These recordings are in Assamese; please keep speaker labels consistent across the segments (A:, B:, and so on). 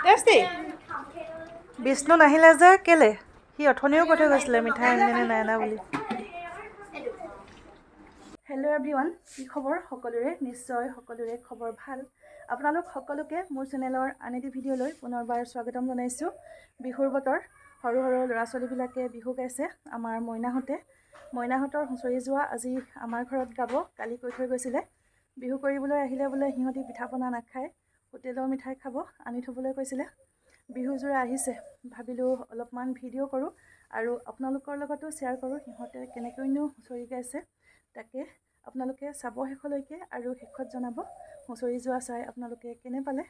A: টেষ্টি বিষ্ণু নাহিলে যে কেলে সি অথনিও কৈ থৈ গৈছিলে মিঠাই আনিলেনে নাই অনা বুলি হেল্ল' এভৰিৱান কি খবৰ সকলোৰে নিশ্চয় সকলোৰে খবৰ ভাল আপোনালোক সকলোকে মোৰ চেনেলৰ আন এটি ভিডিঅ'লৈ পুনৰবাৰ স্বাগতম জনাইছোঁ বিহুৰ বতৰ সৰু সৰু ল'ৰা ছোৱালীবিলাকে বিহু গাইছে আমাৰ মইনাহঁতৰ হুঁচৰি যোৱা আজি আমাৰ ঘৰত গাব কালি কৈ থৈ গৈছিলে বিহু কৰিবলৈ আহিলে বোলে সিহঁতি পিঠা পনা নাখায় হোটেলৰ মিঠাই খাব আনি থ'বলৈ কৈছিলে বিহুযোৰা আহিছে ভাবিলোঁ অলপমান ভিডিঅ' কৰোঁ আৰু আপোনালোকৰ লগতো শ্বেয়াৰ কৰোঁ সিহঁতে কেনেকৈনো হুঁচৰি গাইছে তাকে আপোনালোকে চাব শেষলৈকে আৰু শেষত জনাব হুঁচৰি যোৱা চাই আপোনালোকে কেনে পালে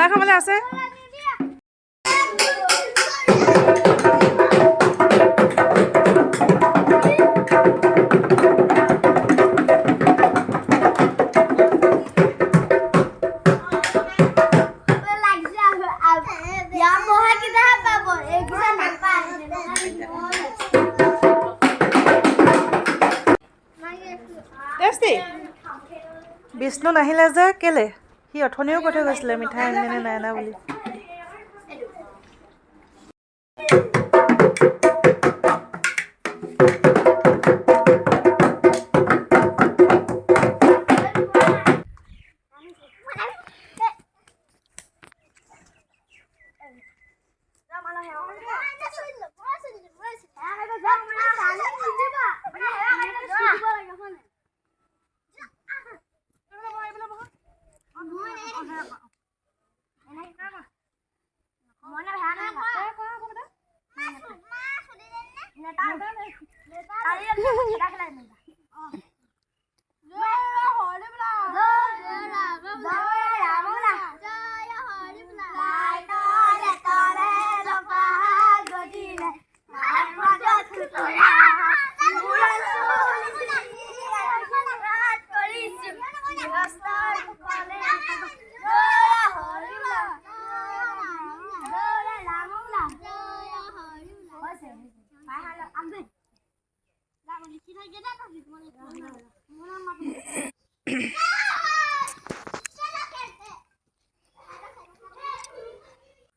A: চাহ খাবলৈ আছে টেষ্টি বিষ্ণু নাহিলে যে কেলে সি অথনিও কৈ থৈ গৈছিলে মিঠাই আনিলে নাই অনা বুলি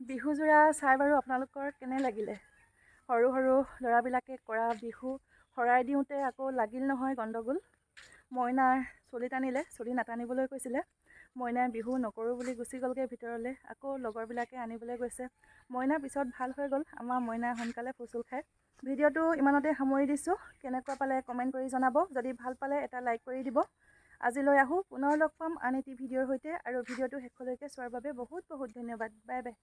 A: বিহুযোৰা চাই বাৰু আপোনালোকৰ কেনে লাগিলে সৰু সৰু ল'ৰাবিলাকে কৰা বিহু শৰাই দিওঁতে আকৌ লাগিল নহয় গণ্ডগোল মইনাৰ চুলি টানিলে চুলি নাটানিবলৈ কৈছিলে মইনাই বিহু নকৰোঁ বুলি গুচি গ'লগৈ ভিতৰলৈ আকৌ লগৰবিলাকে আনিবলৈ গৈছে মইনা পিছত ভাল হৈ গ'ল আমাৰ মইনাই সোনকালে ফুচুল খায় ভিডিঅ'টো ইমানতে সামৰি দিছোঁ কেনেকুৱা পালে কমেণ্ট কৰি জনাব যদি ভাল পালে এটা লাইক কৰি দিব আজিলৈ আহোঁ পুনৰ লগ পাম আন এটি ভিডিঅ'ৰ সৈতে আৰু ভিডিঅ'টো শেষলৈকে চোৱাৰ বাবে বহুত বহুত ধন্যবাদ বাই বাই